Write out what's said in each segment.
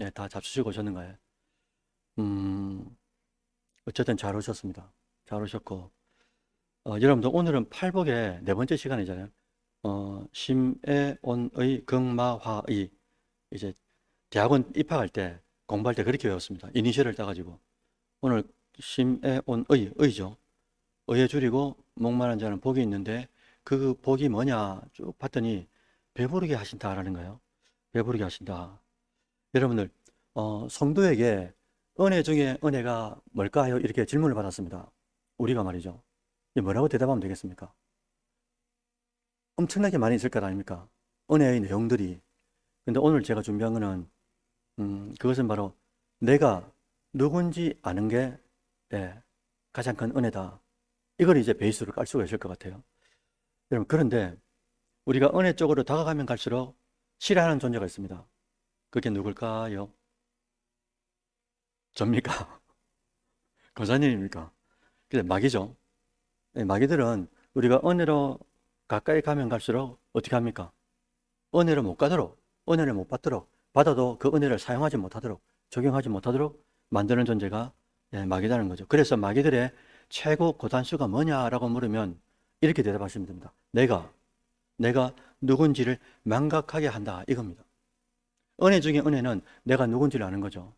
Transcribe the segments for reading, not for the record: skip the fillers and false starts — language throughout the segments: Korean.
네, 다 잡수시고 오셨는가요? 어쨌든 잘 오셨습니다. 잘 오셨고, 여러분들 오늘은 팔복의 네 번째 시간이잖아요. 심의, 온의, 극마화의, 이제 대학원 입학할 때, 공부할 때 그렇게 외웠습니다. 이니셜을 따가지고. 오늘 심의, 온의, 의죠. 의에 줄이고 목마른 자는 복이 있는데 그 복이 뭐냐 쭉 봤더니 배부르게 하신다라는 거예요. 배부르게 하신다. 여러분들, 성도에게 은혜 중에 은혜가 뭘까요? 이렇게 질문을 받았습니다. 우리가 말이죠. 이게 뭐라고 대답하면 되겠습니까? 엄청나게 많이 있을 것 아닙니까? 은혜의 내용들이. 근데 오늘 제가 준비한 거는, 그것은 바로 내가 누군지 아는 게, 네, 가장 큰 은혜다. 이걸 이제 베이스로 깔 수가 있을 것 같아요. 여러분, 그런데 우리가 은혜 쪽으로 다가가면 갈수록 싫어하는 존재가 있습니다. 그게 누굴까요? 접니까? 권사님입니까? 근데 마귀죠. 네, 마귀들은 우리가 은혜로 가까이 가면 갈수록 어떻게 합니까? 은혜를 못 가도록, 은혜를 못 받도록, 받아도 그 은혜를 사용하지 못하도록, 적용하지 못하도록 만드는 존재가 마귀라는 거죠. 그래서 마귀들의 최고 고단수가 뭐냐라고 물으면 이렇게 대답하시면 됩니다. 내가 누군지를 망각하게 한다. 이겁니다. 은혜 중에 은혜는 내가 누군지를 아는 거죠.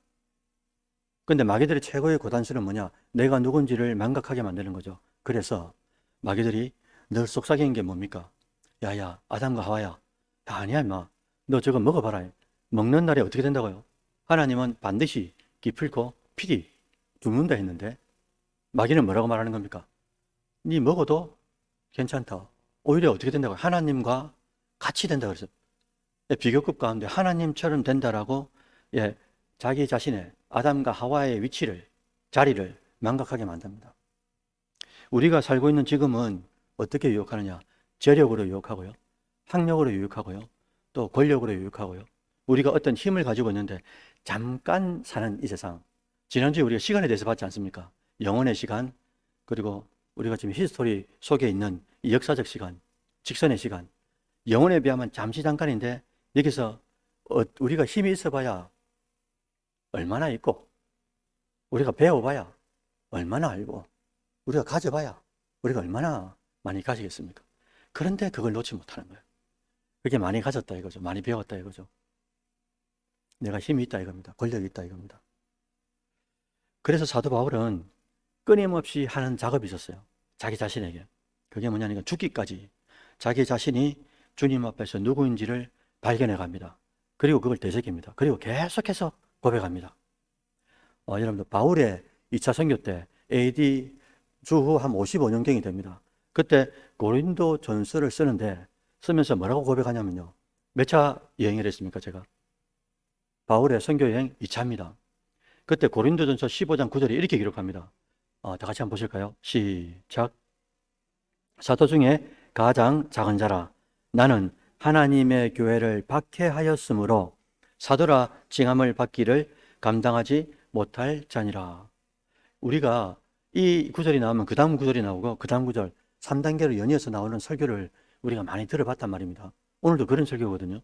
근데 마귀들의 최고의 고단수는 뭐냐? 내가 누군지를 망각하게 만드는 거죠. 그래서 마귀들이 늘 속삭이는 게 뭡니까? 야야, 아담과 하와야. 야, 아니야, 임마. 너 저거 먹어봐라. 먹는 날에 어떻게 된다고요? 하나님은 반드시 기필코 필히 죽는다 했는데 마귀는 뭐라고 말하는 겁니까? 네 먹어도 괜찮다. 오히려 어떻게 된다고요? 하나님과 같이 된다 그랬어요. 비교급 가운데 하나님처럼 된다라고 자기 자신의 아담과 하와의 위치를, 자리를 망각하게 만듭니다. 우리가 살고 있는 지금은 어떻게 유혹하느냐? 재력으로 유혹하고요. 학력으로 유혹하고요. 또 권력으로 유혹하고요. 우리가 어떤 힘을 가지고 있는데 잠깐 사는 이 세상. 지난주에 우리가 시간에 대해서 봤지 않습니까? 영혼의 시간, 그리고 우리가 지금 히스토리 속에 있는 이 역사적 시간, 직선의 시간. 영혼에 비하면 잠시 잠깐인데 여기서 우리가 힘이 있어 봐야 얼마나 있고, 우리가 배워봐야 얼마나 알고, 우리가 가져봐야 우리가 얼마나 많이 가지겠습니까? 그런데 그걸 놓지 못하는 거예요. 그게 많이 가졌다 이거죠. 많이 배웠다 이거죠. 내가 힘이 있다 이겁니다. 권력이 있다 이겁니다. 그래서 사도 바울은 끊임없이 하는 작업이 있었어요. 자기 자신에게. 그게 뭐냐니까 죽기까지 자기 자신이 주님 앞에서 누구인지를 발견해 갑니다. 그리고 그걸 되새깁니다. 그리고 계속해서 고백합니다. 여러분들, 바울의 2차 선교 때 AD 주후 한 55년경이 됩니다. 그때 고린도 전서를 쓰면서 뭐라고 고백하냐면요. 몇 차 여행을 했습니까, 제가? 바울의 선교 여행 2차입니다. 그때 고린도 전서 15장 9절에 이렇게 기록합니다. 다 같이 한번 보실까요? 시작. 사도 중에 가장 작은 자라. 나는 하나님의 교회를 박해하였으므로 사도라 칭함을 받기를 감당하지 못할 자니라. 우리가 이 구절이 나오면 그 다음 구절이 나오고 그 다음 구절 3단계로 연이어서 나오는 설교를 우리가 많이 들어봤단 말입니다. 오늘도 그런 설교거든요.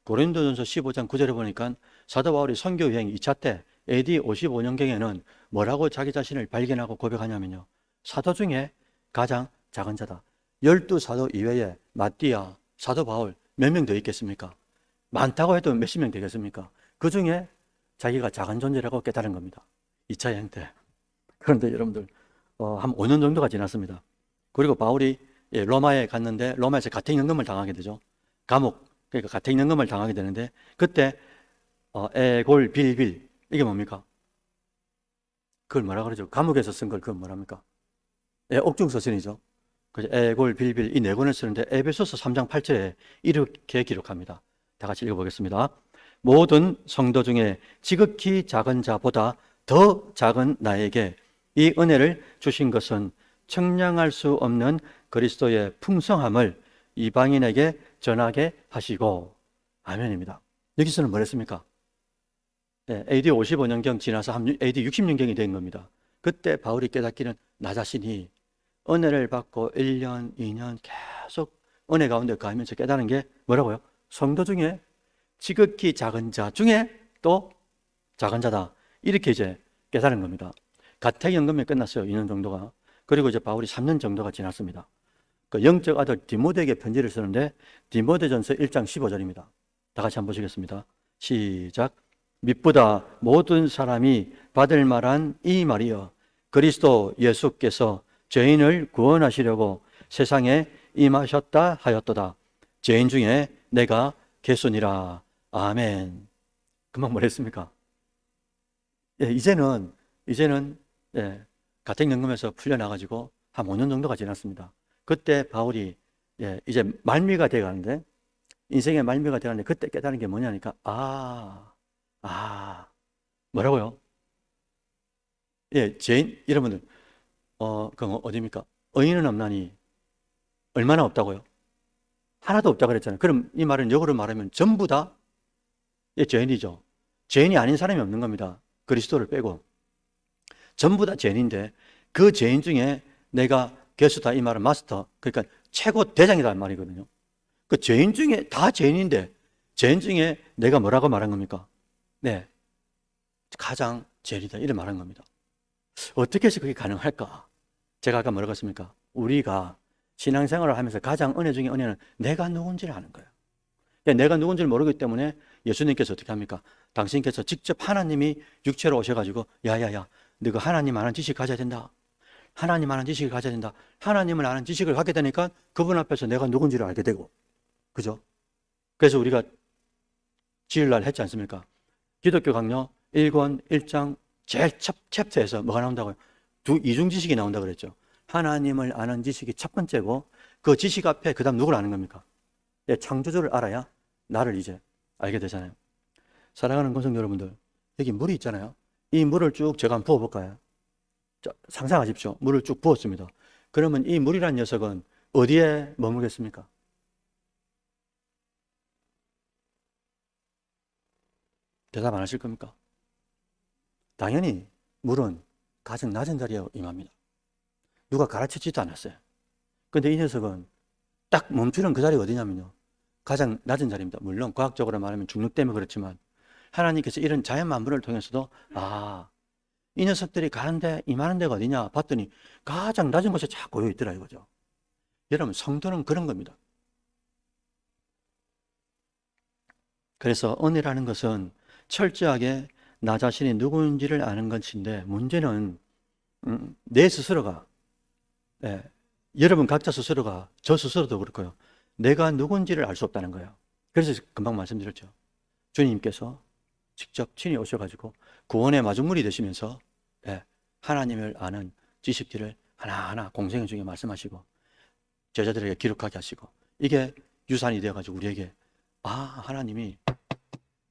고린도전서 15장 9절에 보니까 사도 바울이 선교 여행 2차 때 AD 55년경에는 뭐라고 자기 자신을 발견하고 고백하냐면요. 사도 중에 가장 작은 자다. 12사도 이외에 마띠아, 사도 바울 몇 명 더 있겠습니까? 많다고 해도 몇십 명 되겠습니까? 그 중에 자기가 작은 존재라고 깨달은 겁니다. 2차 여행 때. 그런데 여러분들, 한 5년 정도가 지났습니다. 그리고 바울이 로마에 갔는데 로마에서 가택연금을 당하게 되죠. 감옥, 그러니까 가택연금을 당하게 되는데 그때 에골 빌빌 이게 뭡니까? 그걸 뭐라 그러죠? 감옥에서 쓴 걸 그걸 뭐랍니까? 옥중서신이죠. 그래서 에골 빌빌 이 네 권을 쓰는데 에베소서 3장 8절에 이렇게 기록합니다. 다 같이 읽어보겠습니다. 모든 성도 중에 지극히 작은 자보다 더 작은 나에게 이 은혜를 주신 것은 청량할 수 없는 그리스도의 풍성함을 이방인에게 전하게 하시고. 아멘입니다. 여기서는 뭐랬습니까? AD 55년경 지나서 AD 60년경이 된 겁니다. 그때 바울이 깨닫기는 나 자신이 은혜를 받고 1년, 2년 계속 은혜 가운데 가면서 깨달은 게 뭐라고요? 성도 중에 지극히 작은 자 중에 또 작은 자다. 이렇게 이제 깨달은 겁니다. 가택연금이 끝났어요. 2년 정도가. 그리고 이제 바울이 3년 정도가 지났습니다. 그 영적 아들 디모데에게 편지를 쓰는데 디모데전서 1장 15절입니다. 다 같이 한번 보시겠습니다. 시작. mit보다 모든 사람이 받을 만한 이 말이여 그리스도 예수께서 죄인을 구원하시려고 세상에 임하셨다 하였도다. 죄인 중에 내가 개순이라. 아멘. 금방 뭘 했습니까? 예, 이제는 예, 가택연금에서 풀려나가지고 한 5년 정도가 지났습니다. 그때 바울이 이제 말미가 돼가는데 인생의 말미가 돼가는데 그때 깨달은 게 뭐냐니까 뭐라고요? 예, 죄인 여러분들 그건 어디입니까? 의인은 없나니 얼마나 없다고요? 하나도 없다 그랬잖아요. 그럼 이 말은 역으로 말하면 전부 다 죄인이죠. 죄인이 아닌 사람이 없는 겁니다. 그리스도를 빼고 전부 다 죄인인데 그 죄인 중에 내가 괴수다 이 말은 마스터, 그러니까 최고 대장이라는 말이거든요. 그 죄인 중에 다 죄인인데 죄인 중에 내가 뭐라고 말한 겁니까? 네, 가장 죄인이다 이렇게 말한 겁니다. 어떻게 해서 그게 가능할까? 제가 아까 뭐라고 했습니까? 우리가 신앙생활을 하면서 가장 은혜 중에 은혜는 내가 누군지를 아는 거예요. 그러니까 내가 누군지를 모르기 때문에 예수님께서 어떻게 합니까? 당신께서 직접 하나님이 육체로 오셔가지고 야야야 너가 하나님 아는 지식 가져야 된다. 하나님 아는 지식을 가져야 된다. 하나님을 아는 지식을 갖게 되니까 그분 앞에서 내가 누군지를 알게 되고, 그죠? 그래서 우리가 주일날 했지 않습니까? 기독교 강요 1권 1장 제일 첫 챕터에서 뭐가 나온다고요? 이중 지식이 나온다고 그랬죠. 하나님을 아는 지식이 첫 번째고 그 지식 앞에 그 다음 누구를 아는 겁니까? 창조주를 알아야 나를 이제 알게 되잖아요. 사랑하는 권성 여러분들, 여기 물이 있잖아요. 이 물을 쭉 제가 한번 부어볼까요? 자, 상상하십시오. 물을 쭉 부었습니다. 그러면 이 물이란 녀석은 어디에 머물겠습니까? 대답 안 하실 겁니까? 당연히 물은 가장 낮은 자리에 임합니다. 누가 가르치지도 않았어요. 근데 이 녀석은 딱 멈추는 그 자리가 어디냐면요, 가장 낮은 자리입니다. 물론 과학적으로 말하면 중력 때문에 그렇지만 하나님께서 이런 자연 만물을 통해서도 이 녀석들이 가는데 임하는 데가 어디냐 봤더니 가장 낮은 곳에 쫙 고여 있더라 이거죠. 여러분, 성도는 그런 겁니다. 그래서 은혜라는 것은 철저하게 나 자신이 누구인지를 아는 것인데, 문제는 내 스스로가, 여러분 각자 스스로가, 저 스스로도 그렇고요, 내가 누군지를 알 수 없다는 거예요. 그래서 금방 말씀드렸죠. 주님께서 직접 친히 오셔가지고 구원의 마중물이 되시면서 하나님을 아는 지식들을 하나하나 공생 중에 말씀하시고 제자들에게 기록하게 하시고, 이게 유산이 되어가지고 우리에게 하나님이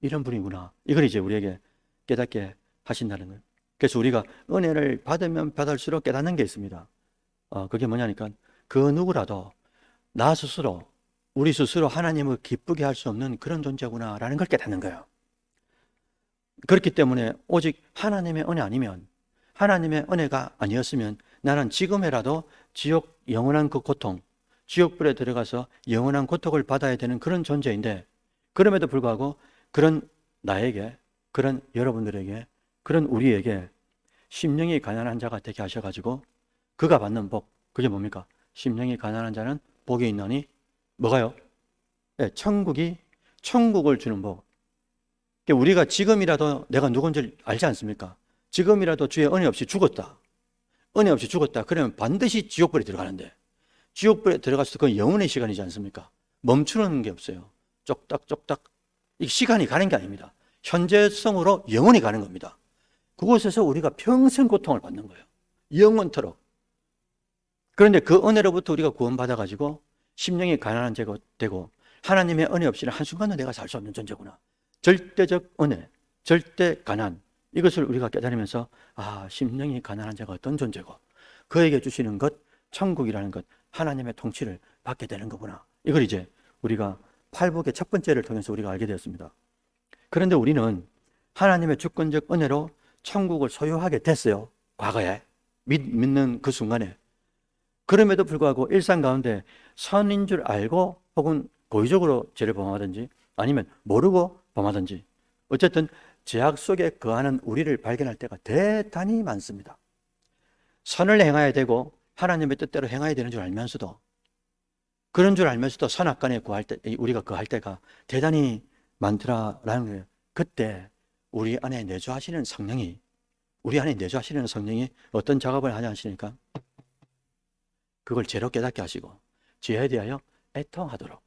이런 분이구나, 이걸 이제 우리에게 깨닫게 하신다는 거예요. 그래서 우리가 은혜를 받으면 받을수록 깨닫는 게 있습니다. 그게 뭐냐니까, 그 누구라도 나 스스로, 우리 스스로 하나님을 기쁘게 할 수 없는 그런 존재구나라는 걸 깨닫는 거예요. 그렇기 때문에 오직 하나님의 은혜 아니면, 하나님의 은혜가 아니었으면 나는 지금이라도 지옥 영원한 그 고통, 지옥불에 들어가서 영원한 고통을 받아야 되는 그런 존재인데, 그럼에도 불구하고 그런 나에게, 그런 여러분들에게, 그런 우리에게 심령이 가난한 자가 되게 하셔가지고 그가 받는 복, 그게 뭡니까? 심령이 가난한 자는 복이 있나니 뭐가요? 천국을 주는 복. 우리가 지금이라도 내가 누군지 알지 않습니까? 지금이라도 주의 은혜 없이 죽었다. 은혜 없이 죽었다. 그러면 반드시 지옥불에 들어가는데, 지옥불에 들어갔을 때 그건 영원의 시간이지 않습니까? 멈추는 게 없어요. 쪽딱쪽딱. 이 시간이 가는 게 아닙니다. 현재성으로 영원히 가는 겁니다. 그곳에서 우리가 평생 고통을 받는 거예요. 영원토록. 그런데 그 은혜로부터 우리가 구원받아가지고 심령이 가난한 자가 되고, 하나님의 은혜 없이는 한순간도 내가 살 수 없는 존재구나. 절대적 은혜, 절대 가난, 이것을 우리가 깨달으면서 심령이 가난한 자가 어떤 존재고 그에게 주시는 것, 천국이라는 것, 하나님의 통치를 받게 되는 거구나. 이걸 이제 우리가 팔복의 첫 번째를 통해서 우리가 알게 되었습니다. 그런데 우리는 하나님의 주권적 은혜로 천국을 소유하게 됐어요. 과거에 믿는 그 순간에. 그럼에도 불구하고 일상 가운데 선인 줄 알고 혹은 고의적으로 죄를 범하든지 아니면 모르고 범하든지, 어쨌든 죄악 속에 거하는 우리를 발견할 때가 대단히 많습니다. 선을 행해야 되고 하나님의 뜻대로 행해야 되는 줄 알면서도, 그런 줄 알면서도 선악간에 구할 때, 우리가 거할 때가 대단히 많더라라는 거예요. 그때 우리 안에 내주하시는 성령이 어떤 작업을 하냐 하시니까, 그걸 죄로 깨닫게 하시고 죄에 대하여 애통하도록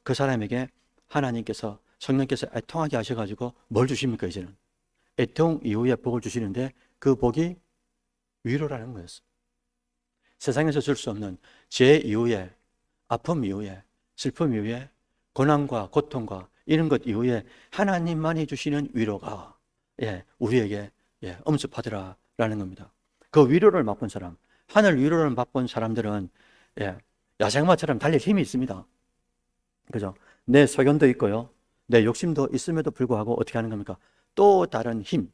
그 사람에게 하나님께서, 성령께서 애통하게 하셔가지고 뭘 주십니까? 이제는 애통 이후에 복을 주시는데, 그 복이 위로라는 거였어요. 세상에서 줄 수 없는 죄 이후에, 아픔 이후에, 슬픔 이후에, 고난과 고통과 이런 것 이후에 하나님만이 주시는 위로가 우리에게 엄습하더라라는 겁니다. 그 위로를 맛본 사람, 하늘 위로를 맛본 사람들은 야생마처럼 달릴 힘이 있습니다. 그죠? 내 소견도 있고요, 내 욕심도 있음에도 불구하고 어떻게 하는 겁니까? 또 다른 힘,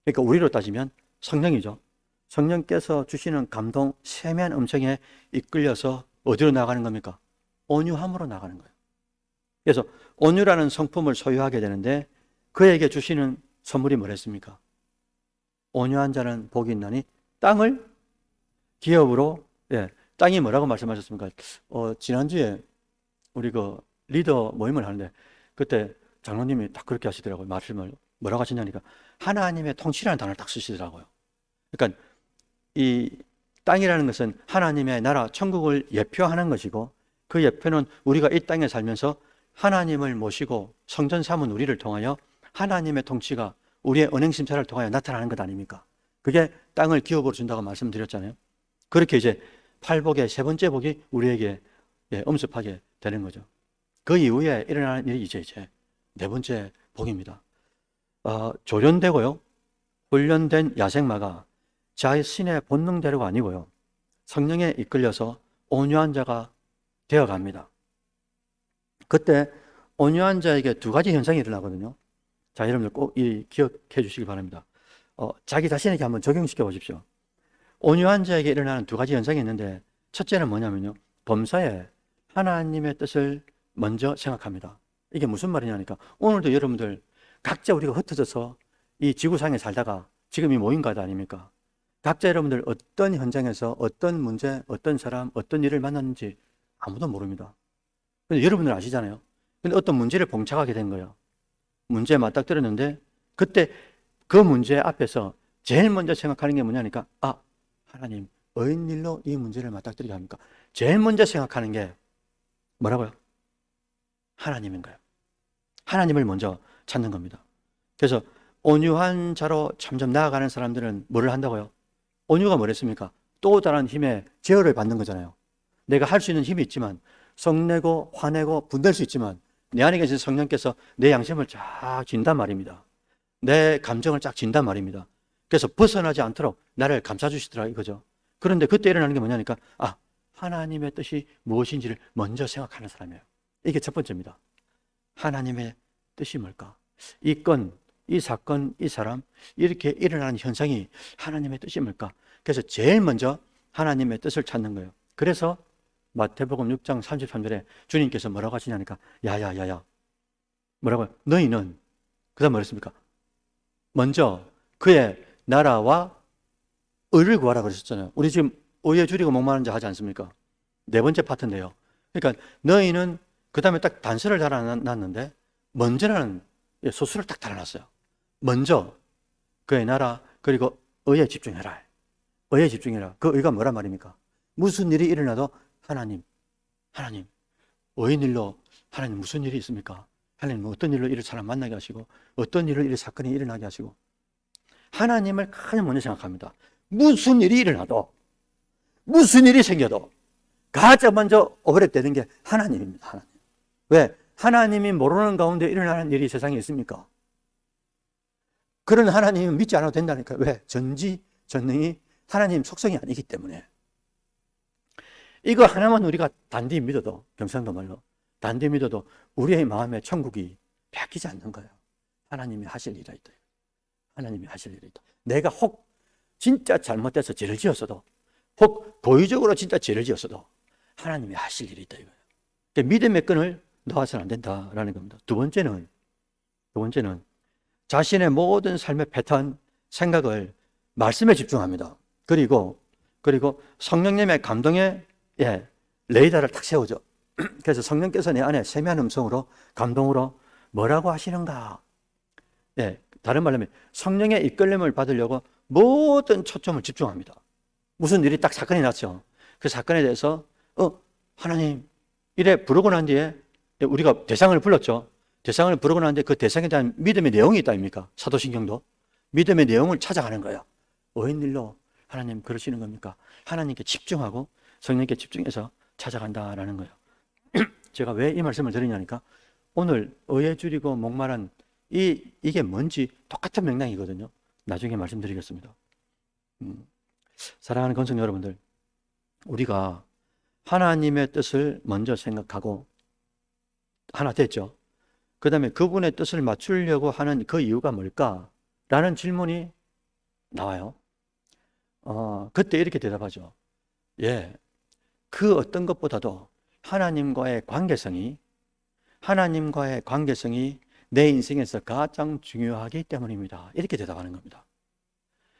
그러니까 우리로 따지면 성령이죠. 성령께서 주시는 감동, 세미한 음성에 이끌려서 어디로 나가는 겁니까? 온유함으로 나가는 거예요. 그래서 온유라는 성품을 소유하게 되는데, 그에게 주시는 선물이 뭐랬습니까? 온유한 자는 복이 있나니 땅을 기업으로, 땅이 뭐라고 말씀하셨습니까? 지난주에 우리 그 리더 모임을 하는데, 그때 장로님이 딱 그렇게 하시더라고요. 말씀을 뭐라고 하시냐니까, 하나님의 통치라는 단어를 딱 쓰시더라고요. 그러니까 이 땅이라는 것은 하나님의 나라, 천국을 예표하는 것이고, 그 예표는 우리가 이 땅에 살면서 하나님을 모시고 성전 삼은 우리를 통하여 하나님의 통치가 우리의 언행심사를 통하여 나타나는 것 아닙니까? 그게 땅을 기업으로 준다고 말씀드렸잖아요. 그렇게 이제 팔복의 세 번째 복이 우리에게 엄습하게 되는 거죠. 그 이후에 일어나는 일이 이제 네 번째 복입니다. 조련되고요, 훈련된 야생마가 자신의 본능대로가 아니고요, 성령에 이끌려서 온유한 자가 되어갑니다. 그때 온유한 자에게 두 가지 현상이 일어나거든요. 자, 여러분들 꼭 기억해 주시기 바랍니다. 자기 자신에게 한번 적용시켜 보십시오. 온유한 자에게 일어나는 두 가지 현상이 있는데, 첫째는 뭐냐면요, 범사에 하나님의 뜻을 먼저 생각합니다. 이게 무슨 말이냐니까, 오늘도 여러분들 각자 우리가 흩어져서 이 지구상에 살다가 지금 이 모인 것 아닙니까? 각자 여러분들 어떤 현장에서 어떤 문제, 어떤 사람, 어떤 일을 만났는지 아무도 모릅니다. 근데 여러분들 아시잖아요. 근데 어떤 문제를 봉착하게 된 거예요. 문제에 맞닥뜨렸는데, 그때 그 문제 앞에서 제일 먼저 생각하는 게 뭐냐니까, 하나님, 어인일로 이 문제를 맞닥뜨리게 합니까? 제일 먼저 생각하는 게 뭐라고요? 하나님인 거예요. 하나님을 먼저 찾는 겁니다. 그래서 온유한 자로 점점 나아가는 사람들은 뭐를 한다고요? 온유가 뭐랬습니까? 또 다른 힘의 제어를 받는 거잖아요. 내가 할 수 있는 힘이 있지만, 성내고 화내고 분될 수 있지만, 내 안에 계신 성령께서 내 양심을 쫙 진단 말입니다. 내 감정을 쫙 진단 말입니다. 그래서 벗어나지 않도록 나를 감싸주시더라 이거죠. 그런데 그때 일어나는 게 뭐냐니까, 하나님의 뜻이 무엇인지를 먼저 생각하는 사람이에요. 이게 첫 번째입니다. 하나님의 뜻이 뭘까? 이 건, 이 사건, 이 사람, 이렇게 일어나는 현상이 하나님의 뜻이 뭘까? 그래서 제일 먼저 하나님의 뜻을 찾는 거예요. 그래서 마태복음 6장 33절에 주님께서 뭐라고 하시냐니까, 야야야야, 뭐라고요? 너희는, 그 다음 뭐랬습니까? 먼저 그의 나라와 의를 구하라 그러셨잖아요. 우리 지금 의에 줄이고 목마른 자 하지 않습니까? 네 번째 파트인데요. 그러니까 너희는, 그 다음에 딱 단서를 달아놨는데, 먼저라는 소수를 딱 달아놨어요. 먼저 그의 나라, 그리고 의에 집중해라. 의에 집중해라. 그 의가 뭐란 말입니까? 무슨 일이 일어나도 하나님, 의인일로 하나님 무슨 일이 있습니까? 하나님 어떤 일로 이를 사람 만나게 하시고, 어떤 일로 이 사건이 일어나게 하시고, 하나님을 가장 먼저 생각합니다. 무슨 일이 일어나도, 무슨 일이 생겨도 가장 먼저 오버랩되는 게 하나님입니다. 하나님. 왜? 하나님이 모르는 가운데 일어나는 일이 세상에 있습니까? 그런 하나님은 믿지 않아도 된다니까. 왜? 전지전능이 하나님 속성이 아니기 때문에. 이거 하나만 우리가 단디 믿어도, 경상도 말로 단디 믿어도 우리의 마음에 천국이 바뀌지 않는 거예요. 하나님이 하실 일이 있다. 하나님이 하실 일이 있다. 내가 혹 진짜 잘못돼서 죄를 지었어도, 혹 고의적으로 진짜 죄를 지었어도 하나님이 하실 일이 있다 이거예요. 그러니까 믿음의 끈을 놓아서는 안 된다라는 겁니다. 두 번째는 두 번째는 자신의 모든 삶의 패턴, 생각을 말씀에 집중합니다. 그리고 성령님의 감동에 레이더를 탁 세우죠. 그래서 성령께서 내 안에 세미한 음성으로 감동으로 뭐라고 하시는가? 다른 말로 하면 성령의 이끌림을 받으려고 모든 초점을 집중합니다. 무슨 일이 딱 사건이 났죠. 그 사건에 대해서 하나님 이래 부르고 난 뒤에 우리가 대상을 불렀죠. 대상을 부르고 난 뒤에 그 대상에 대한 믿음의 내용이 있다 아닙니까? 사도신경도 믿음의 내용을 찾아가는 거예요. 웬일로 하나님 그러시는 겁니까? 하나님께 집중하고 성령께 집중해서 찾아간다라는 거예요. 제가 왜 이 말씀을 드리냐니까 오늘 의에 줄이고 목마른 이게 뭔지 똑같은 맥락이거든요. 나중에 말씀드리겠습니다. 사랑하는 건성 여러분들, 우리가 하나님의 뜻을 먼저 생각하고 하나 됐죠. 그 다음에 그분의 뜻을 맞추려고 하는 그 이유가 뭘까? 라는 질문이 나와요. 그때 이렇게 대답하죠. 그 어떤 것보다도 하나님과의 관계성이 내 인생에서 가장 중요하기 때문입니다. 이렇게 대답하는 겁니다.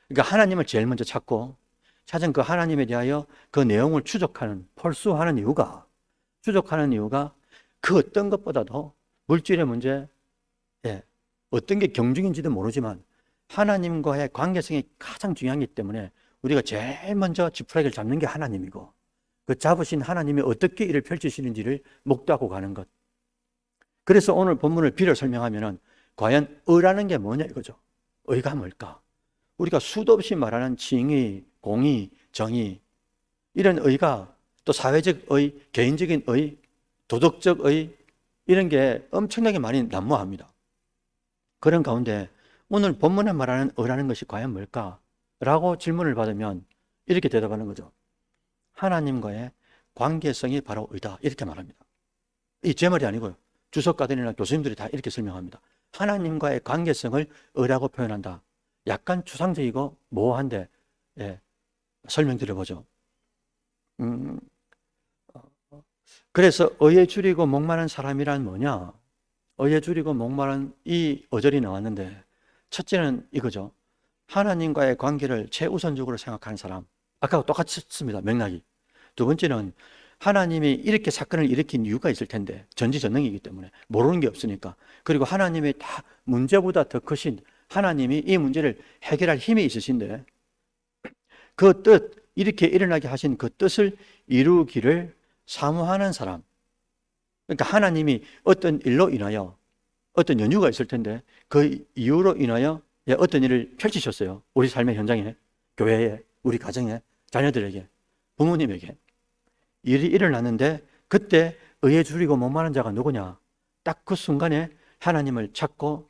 그러니까 하나님을 제일 먼저 찾은 그 하나님에 대하여 그 내용을 폴수하는 이유가 그 어떤 것보다도 물질의 문제, 어떤 게 경중인지도 모르지만 하나님과의 관계성이 가장 중요하기 때문에 우리가 제일 먼저 지푸라기를 잡는 게 하나님이고 그 잡으신 하나님이 어떻게 일을 펼치시는지를 목도하고 가는 것. 그래서 오늘 본문을 빌어 설명하면은 과연 의라는 게 뭐냐 이거죠. 의가 뭘까? 우리가 수도 없이 말하는 칭의, 공의, 정의 이런 의가 또 사회적 의, 개인적인 의, 도덕적 의 이런 게 엄청나게 많이 난무합니다. 그런 가운데 오늘 본문에 말하는 의라는 것이 과연 뭘까? 라고 질문을 받으면 이렇게 대답하는 거죠. 하나님과의 관계성이 바로 의다. 이렇게 말합니다. 이 제 말이 아니고요. 주석가들이나 교수님들이 다 이렇게 설명합니다. 하나님과의 관계성을 의라고 표현한다. 약간 추상적이고 모호한데 설명드려보죠. 그래서 의에 줄이고 목마른 사람이란 뭐냐? 의에 줄이고 목마른 이 어절이 나왔는데 첫째는 이거죠. 하나님과의 관계를 최우선적으로 생각하는 사람. 아까와 똑같습니다. 맥락이. 두 번째는 하나님이 이렇게 사건을 일으킨 이유가 있을 텐데 전지전능이기 때문에 모르는 게 없으니까. 그리고 하나님이 다 문제보다 더 크신 하나님이 이 문제를 해결할 힘이 있으신데 그 뜻, 이렇게 일어나게 하신 그 뜻을 이루기를 사모하는 사람. 그러니까 하나님이 어떤 일로 인하여 어떤 연유가 있을 텐데 그 이유로 인하여 어떤 일을 펼치셨어요. 우리 삶의 현장에, 교회에, 우리 가정에, 자녀들에게, 부모님에게 일이 일어났는데 그때 의에 줄이고 목마른 자가 누구냐? 딱 그 순간에 하나님을 찾고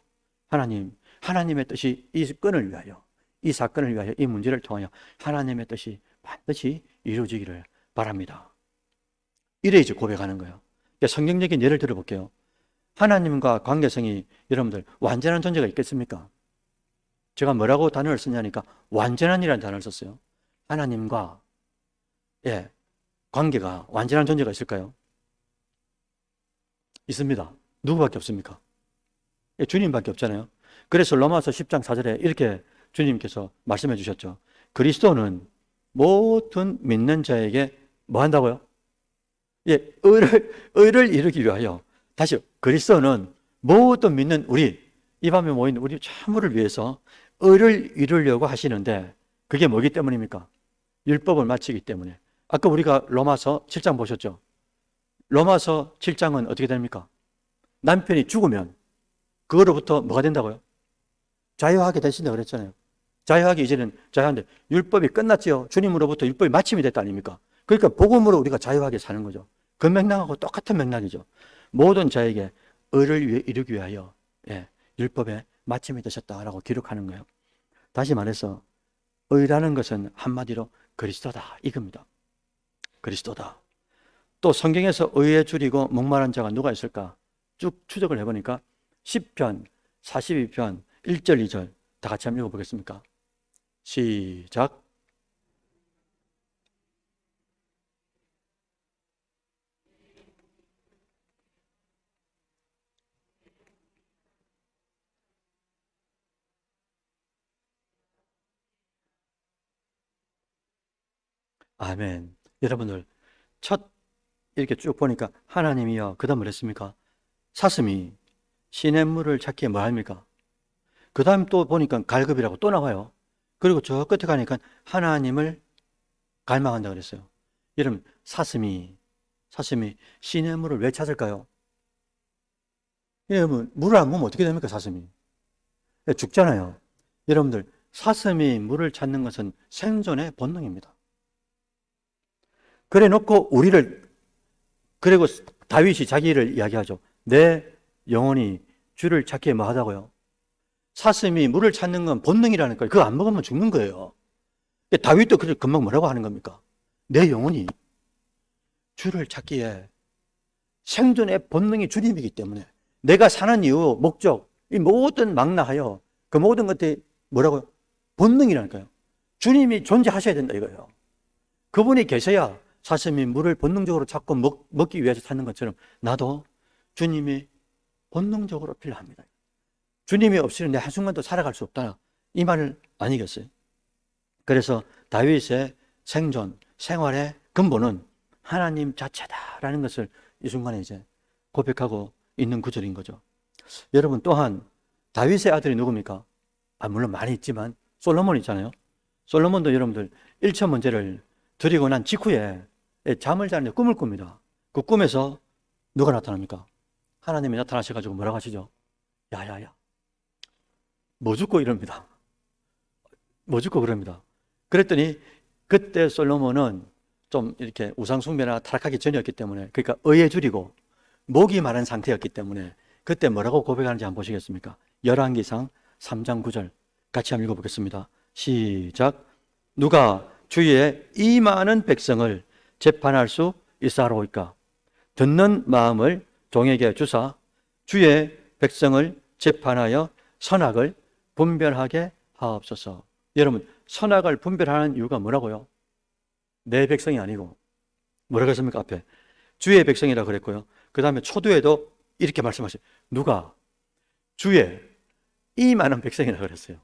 하나님의 뜻이 이 건을 위하여, 이 사건을 위하여, 이 문제를 통하여 하나님의 뜻이 반드시 이루어지기를 바랍니다. 이래 이제 고백하는 거예요. 성경적인 예를 들어볼게요. 하나님과 관계성이 여러분들 완전한 존재가 있겠습니까? 제가 뭐라고 단어를 쓰냐니까 완전한이라는 단어를 썼어요. 하나님과 관계가 완전한 존재가 있을까요? 있습니다. 누구밖에 없습니까? 주님밖에 없잖아요. 그래서 로마서 10장 4절에 이렇게 주님께서 말씀해 주셨죠. 그리스도는 모든 믿는 자에게 뭐 한다고요? 의를 이루기 위하여. 다시 그리스도는 모든 믿는 이 밤에 모인 우리 참으를 위해서 의를 이루려고 하시는데 그게 뭐기 때문입니까? 율법을 마치기 때문에. 아까 우리가 로마서 7장 보셨죠? 로마서 7장은 어떻게 됩니까? 남편이 죽으면 그거로부터 뭐가 된다고요? 자유하게 되신다고 그랬잖아요. 자유하게 이제는 자유한데 율법이 끝났지요. 주님으로부터 율법이 마침이 됐다 아닙니까? 그러니까 복음으로 우리가 자유하게 사는 거죠. 그 맥락하고 똑같은 맥락이죠. 모든 자에게 의를 이루기 위하여 율법에 마침이 되셨다라고 기록하는 거예요. 다시 말해서 의라는 것은 한마디로 그리스도다 이겁니다. 그리스도다. 또 성경에서 의에 줄이고 목마른 자가 누가 있을까? 쭉 추적을 해보니까 10편, 42편, 1절, 2절 다 같이 한번 읽어보겠습니까? 시작. 아멘. 여러분들, 첫 이렇게 쭉 보니까 하나님이여, 그 다음 뭐 했습니까? 사슴이 시냇물을 찾기에 뭐 합니까? 그 다음 또 보니까 갈급이라고 또 나와요. 그리고 저 끝에 가니까 하나님을 갈망한다 그랬어요. 여러분, 사슴이 시냇물을 왜 찾을까요? 여러분, 물을 안 먹으면 어떻게 됩니까, 사슴이? 죽잖아요. 여러분들, 사슴이 물을 찾는 것은 생존의 본능입니다. 그래 놓고 그리고 다윗이 자기를 이야기하죠. 내 영혼이 주를 찾기에 뭐 하다고요? 사슴이 물을 찾는 건 본능이라는 거예요. 그거 안 먹으면 죽는 거예요. 다윗도 그래 금방 뭐라고 하는 겁니까? 내 영혼이 주를 찾기에 생존의 본능이 주님이기 때문에 내가 사는 이유, 목적, 이 모든 망라하여 그 모든 것들이 뭐라고요? 본능이라니까요. 주님이 존재하셔야 된다 이거예요. 그분이 계셔야 사슴이 물을 본능적으로 찾고 먹기 위해서 찾는 것처럼 나도 주님이 본능적으로 필요합니다. 주님이 없이는 내 한순간도 살아갈 수 없다. 이 말을 아니겠어요? 그래서 다윗의 생존, 생활의 근본은 하나님 자체다라는 것을 이 순간에 이제 고백하고 있는 구절인 거죠. 여러분 또한 다윗의 아들이 누굽니까? 물론 많이 있지만 솔로몬 있잖아요. 솔로몬도 여러분들 1차 문제를 드리고 난 직후에 잠을 자는데 꿈을 꿉니다. 그 꿈에서 누가 나타납니까? 하나님이 나타나셔가지고 뭐라고 하시죠? 야야야 뭐 죽고 이럽니다. 뭐 죽고 그럽니다. 그랬더니 그때 솔로몬은 좀 이렇게 우상 숭배나 타락하기 전이었기 때문에, 그러니까 의에 줄이고 목이 마른 상태였기 때문에 그때 뭐라고 고백하는지 한번 보시겠습니까? 열왕기상 3장 9절 같이 한번 읽어보겠습니다. 시작. 누가 주의 이 많은 백성을 재판할 수 있사로이까? 듣는 마음을 종에게 주사 주의 백성을 재판하여 선악을 분별하게 하옵소서. 여러분, 선악을 분별하는 이유가 뭐라고요? 내 백성이 아니고 뭐라고 했습니까? 앞에 주의 백성이라고 그랬고요. 그 다음에 초두에도 이렇게 말씀하셔요. 누가 주의 이 많은 백성이라고 그랬어요.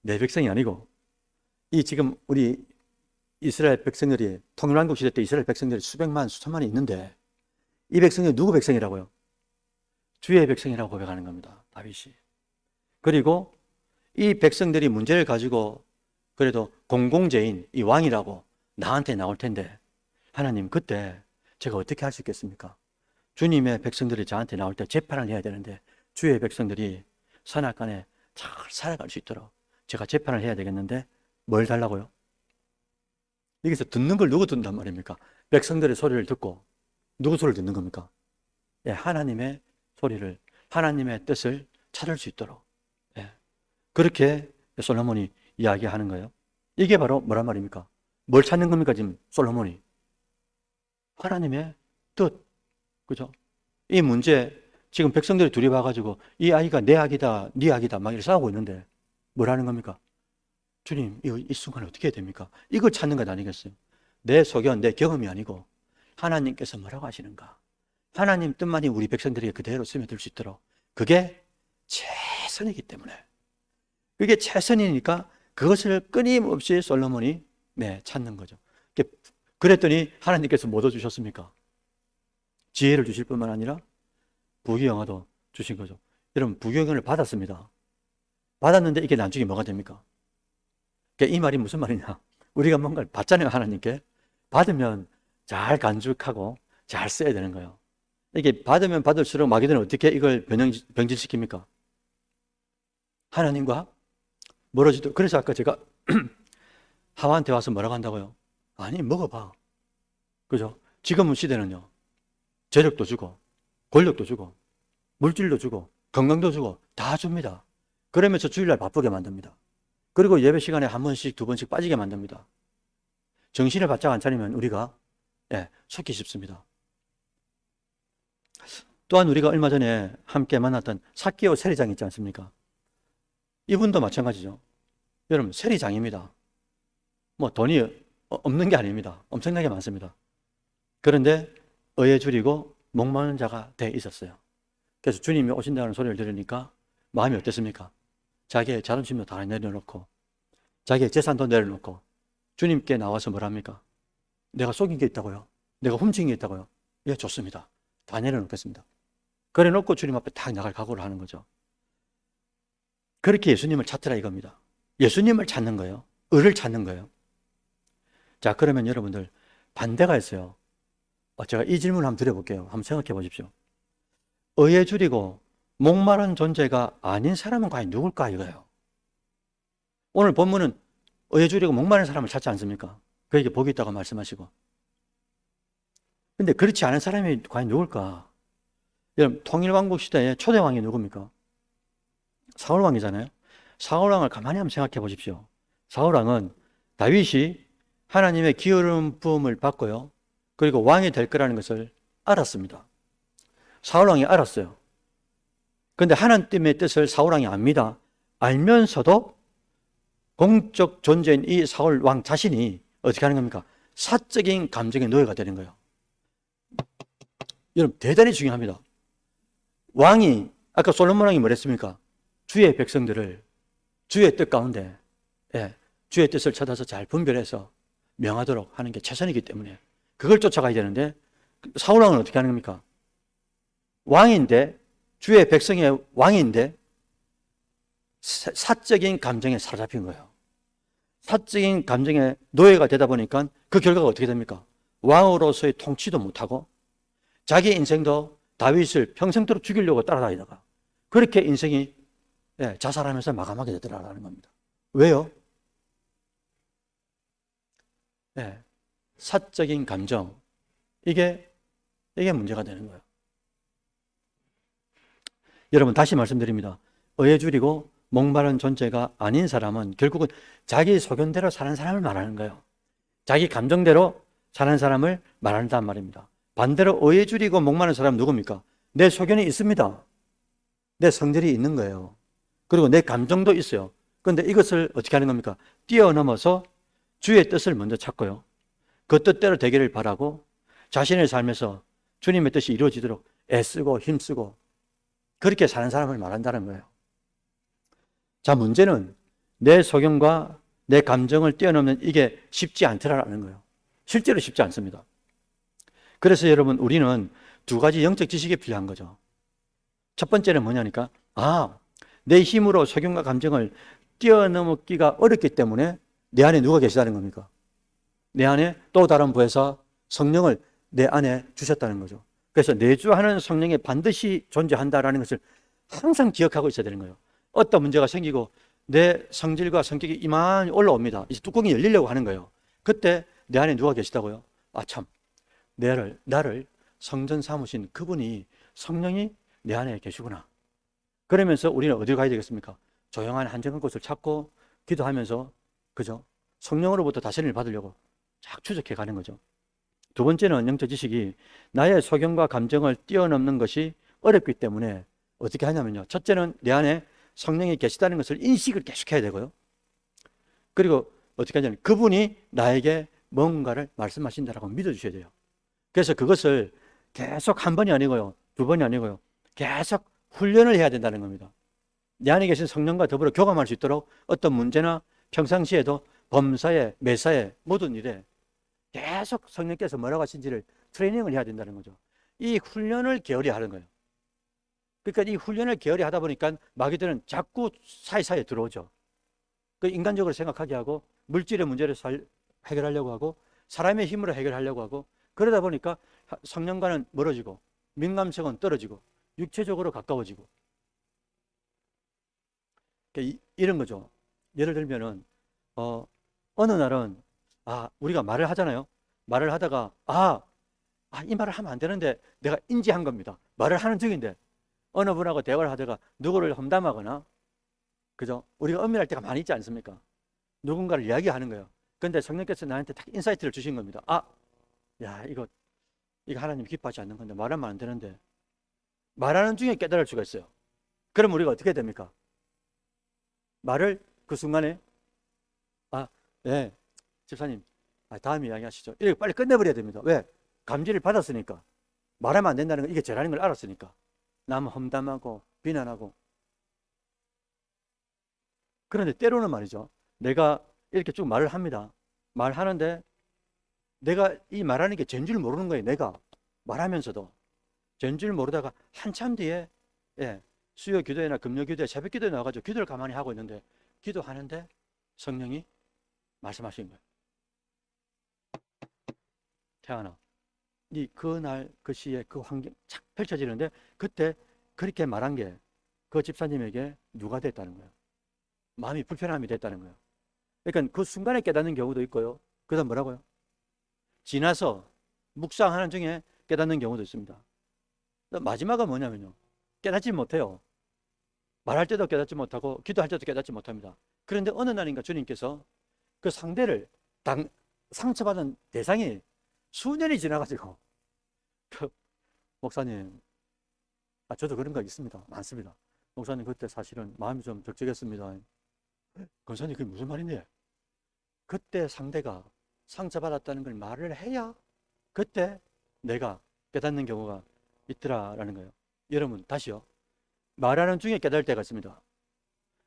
내 백성이 아니고, 이 지금 우리 이스라엘 백성들이 통일왕국 시대 때 이스라엘 백성들이 수백만 수천만이 있는데 이 백성이 누구 백성이라고요? 주의 백성이라고 고백하는 겁니다, 다윗이. 그리고 이 백성들이 문제를 가지고 그래도 공공재인 이 왕이라고 나한테 나올 텐데 하나님, 그때 제가 어떻게 할 수 있겠습니까? 주님의 백성들이 저한테 나올 때 재판을 해야 되는데 주의 백성들이 선악간에 잘 살아갈 수 있도록 제가 재판을 해야 되겠는데 뭘 달라고요? 여기서 듣는 걸 누구 듣는단 말입니까? 백성들의 소리를 듣고 누구 소리를 듣는 겁니까? 예, 하나님의 소리를, 하나님의 뜻을 찾을 수 있도록, 예, 그렇게 솔로몬이 이야기하는 거예요. 이게 바로 뭐란 말입니까? 뭘 찾는 겁니까 지금 솔로몬이? 하나님의 뜻, 그죠? 이 문제, 지금 백성들이 둘이 와가지고 이 아이가 내 아기다 네 아기다 막 이렇게 싸우고 있는데 뭘 하는 겁니까? 주님, 이 순간에 어떻게 해야 됩니까? 이걸 찾는 것 아니겠어요? 내 소견, 내 경험이 아니고 하나님께서 뭐라고 하시는가? 하나님 뜻만이 우리 백성들에게 그대로 스며들 수 있도록, 그게 최선이기 때문에, 그게 최선이니까 그것을 끊임없이 솔로몬이 찾는 거죠. 그랬더니 하나님께서 뭐 더 주셨습니까? 지혜를 주실 뿐만 아니라 부귀영화도 주신 거죠. 여러분, 부귀영화를 받았습니다. 받았는데 이게 나중에 뭐가 됩니까? 이 말이 무슨 말이냐? 우리가 뭔가를 받잖아요, 하나님께. 받으면 잘 간직하고 잘 써야 되는 거예요. 이게 받으면 받을수록 마귀들은 어떻게 이걸 변질시킵니까? 하나님과 멀어지도록. 그래서 아까 제가 하와한테 와서 뭐라고 한다고요? 아니, 먹어봐. 그죠? 지금 시대는요, 재력도 주고 권력도 주고 물질도 주고 건강도 주고 다 줍니다. 그러면서 주일날 바쁘게 만듭니다. 그리고 예배 시간에 한 번씩 두 번씩 빠지게 만듭니다. 정신을 바짝 안 차리면 우리가 속기 쉽습니다. 또한 우리가 얼마 전에 함께 만났던 삭개오 세리장 있지 않습니까? 이분도 마찬가지죠. 여러분, 세리장입니다. 뭐 돈이 없는 게 아닙니다. 엄청나게 많습니다. 그런데 의에 줄이고 목마른 자가 돼 있었어요. 그래서 주님이 오신다는 소리를 들으니까 마음이 어땠습니까? 자기의 자존심도 다 내려놓고 자기의 재산도 내려놓고 주님께 나와서 뭐랍니까? 내가 속인 게 있다고요? 내가 훔친 게 있다고요? 예, 좋습니다. 다 내려놓겠습니다. 그래 놓고 주님 앞에 딱 나갈 각오를 하는 거죠. 그렇게 예수님을 찾더라 이겁니다. 예수님을 찾는 거예요. 의를 찾는 거예요. 자, 그러면 여러분들 반대가 있어요. 제가 이 질문을 한번 드려볼게요. 한번 생각해 보십시오. 의에 줄이고 목마른 존재가 아닌 사람은 과연 누굴까 이거예요. 오늘 본문은 의에 줄이고 목마른 사람을 찾지 않습니까? 그에게 복이 있다고 말씀하시고. 근데 그렇지 않은 사람이 과연 누굴까? 여러분, 통일왕국 시대의 초대왕이 누굽니까? 사울왕이잖아요. 사울왕을 가만히 한번 생각해 보십시오. 사울왕은 다윗이 하나님의 기름 부음을 받고요. 그리고 왕이 될 거라는 것을 알았습니다. 사울왕이 알았어요. 그런데 하나님의 뜻을 사울왕이 압니다. 알면서도 공적 존재인 이 사울왕 자신이 어떻게 하는 겁니까? 사적인 감정의 노예가 되는 거예요. 여러분, 대단히 중요합니다. 왕이, 아까 솔로몬 왕이 뭐랬습니까? 주의 백성들을 주의 뜻 가운데, 주의 뜻을 찾아서 잘 분별해서 명하도록 하는 게 최선이기 때문에 그걸 쫓아가야 되는데, 사울왕은 어떻게 하는 겁니까? 왕인데, 주의 백성의 왕인데 사적인 감정에 사로잡힌 거예요. 사적인 감정에 노예가 되다 보니까 그 결과가 어떻게 됩니까? 왕으로서의 통치도 못하고 자기 인생도 다윗을 평생도록 죽이려고 따라다니다가 그렇게 인생이 자살하면서 마감하게 되더라라는 겁니다. 왜요? 사적인 감정, 이게 문제가 되는 거예요. 여러분, 다시 말씀드립니다. 의에 줄이고 목마른 존재가 아닌 사람은 결국은 자기 소견대로 사는 사람을 말하는 거예요. 자기 감정대로 사는 사람을 말한단 말입니다. 반대로 의에 줄이고 목마른 사람은 누굽니까? 내 소견이 있습니다. 내 성질이 있는 거예요. 그리고 내 감정도 있어요. 그런데 이것을 어떻게 하는 겁니까? 뛰어넘어서 주의 뜻을 먼저 찾고요. 그 뜻대로 되기를 바라고 자신의 삶에서 주님의 뜻이 이루어지도록 애쓰고 힘쓰고 그렇게 사는 사람을 말한다는 거예요. 자, 문제는 내 소견과 내 감정을 뛰어넘는 이게 쉽지 않더라는 거예요. 실제로 쉽지 않습니다. 그래서 여러분, 우리는 두 가지 영적 지식이 필요한 거죠. 첫 번째는 뭐냐니까, 내 힘으로 소견과 감정을 뛰어넘기가 어렵기 때문에 내 안에 누가 계시다는 겁니까? 내 안에 또 다른 부에서 성령을 내 안에 주셨다는 거죠. 그래서 내주하는 성령이 반드시 존재한다는 것을 항상 기억하고 있어야 되는 거예요. 어떤 문제가 생기고 내 성질과 성격이 이만히 올라옵니다. 이제 뚜껑이 열리려고 하는 거예요. 그때 내 안에 누가 계시다고요? 참, 나를 성전 삼으신 그분이, 성령이 내 안에 계시구나. 그러면서 우리는 어디로 가야 되겠습니까? 조용한 한적한 곳을 찾고 기도하면서, 그죠? 성령으로부터 다스림을 받으려고 쫙 추적해 가는 거죠. 두 번째는 영적 지식이 나의 소견과 감정을 뛰어넘는 것이 어렵기 때문에 어떻게 하냐면요. 첫째는 내 안에 성령이 계시다는 것을 인식을 계속해야 되고요. 그리고 어떻게 하냐면 그분이 나에게 뭔가를 말씀하신다라고 믿어주셔야 돼요. 그래서 그것을 계속 한 번이 아니고요. 두 번이 아니고요. 계속 훈련을 해야 된다는 겁니다. 내 안에 계신 성령과 더불어 교감할 수 있도록 어떤 문제나 평상시에도 범사에, 매사에, 모든 일에 계속 성령께서 뭐라고 하신지를 트레이닝을 해야 된다는 거죠. 이 훈련을 게을리 하는 거예요. 그러니까 이 훈련을 게을리 하다 보니까 마귀들은 자꾸 사이사이에 들어오죠. 그 인간적으로 생각하게 하고 물질의 문제를 해결하려고 하고 사람의 힘으로 해결하려고 하고 그러다 보니까 성령과는 멀어지고 민감성은 떨어지고 육체적으로 가까워지고 그러니까 이런 거죠. 예를 들면은 어느 날은 우리가 말을 하잖아요. 말을 하다가 이 말을 하면 안 되는데 내가 인지한 겁니다. 말을 하는 중인데 어느 분하고 대화를 하다가 누구를 험담하거나, 그죠? 우리가 엄밀할 때가 많이 있지 않습니까? 누군가를 이야기하는 거예요. 그런데 성령께서 나한테 딱 인사이트를 주신 겁니다. 이거 하나님 기뻐하지 않는 건데 말하면 안 되는데, 말하는 중에 깨달을 수가 있어요. 그럼 우리가 어떻게 됩니까? 말을 그 순간에 네, 집사님 다음 이야기하시죠. 이렇게 빨리 끝내버려야 됩니다. 왜? 감지를 받았으니까. 말하면 안 된다는 거, 이게 죄라는 걸 알았으니까. 남 험담하고 비난하고. 그런데 때로는 말이죠, 내가 이렇게 쭉 말을 합니다. 말하는데 내가 이 말하는 게 전 줄 모르는 거예요. 내가 말하면서도 전 줄 모르다가 한참 뒤에 수요 기도회나 금요 기도회, 새벽 기도에 나와가지고 기도를 가만히 하고 있는데 기도하는데 성령이 말씀하신 거예요. 태아나, 네 그날 그 시에 그 환경 착 펼쳐지는데 그때 그렇게 말한 게 그 집사님에게 누가 됐다는 거예요. 마음이 불편함이 됐다는 거예요. 그러니까 그 순간에 깨닫는 경우도 있고요. 그 다음 뭐라고요? 지나서 묵상하는 중에 깨닫는 경우도 있습니다. 마지막은 뭐냐면요, 깨닫지 못해요. 말할 때도 깨닫지 못하고 기도할 때도 깨닫지 못합니다. 그런데 어느 날인가 주님께서 그 상대를 상처받은 대상이 수년이 지나가지고 그 목사님, 저도 그런 거 있습니다. 많습니다. 목사님 그때 사실은 마음이 좀 적적했습니다. 권사님 그게 무슨 말인데? 그때 상대가 상처받았다는 걸 말을 해야 그때 내가 깨닫는 경우가 있더라라는 거예요. 여러분 다시요. 말하는 중에 깨달을 때가 있습니다.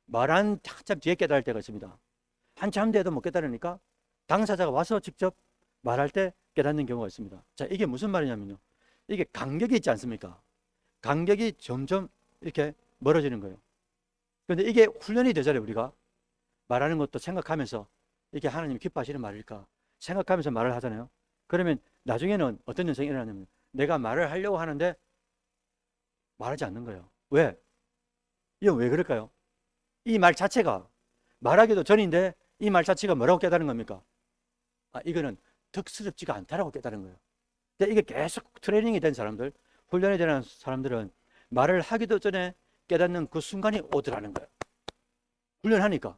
말한 한참 뒤에 깨달을 때가 있습니다. 한참 뒤에도 못 깨달으니까 당사자가 와서 직접 말할 때 깨닫는 경우가 있습니다. 자, 이게 무슨 말이냐면요, 이게 간격이 있지 않습니까? 간격이 점점 이렇게 멀어지는 거예요. 그런데 이게 훈련이 되잖아요. 우리가 말하는 것도 생각하면서 이게 하나님이 기뻐하시는 말일까 생각하면서 말을 하잖아요. 그러면 나중에는 어떤 현상이 일어나냐면 내가 말을 하려고 하는데 말하지 않는 거예요. 왜? 이건 왜 그럴까요? 이 말 자체가 말하기도 전인데 이 말 자체가 뭐라고 깨달은 겁니까? 이거는 득스럽지가 않다라고 깨달은 거예요. 근데 이게 계속 트레이닝이 된 사람들, 훈련이 되는 사람들은 말을 하기도 전에 깨닫는 그 순간이 오더라는 거예요. 훈련하니까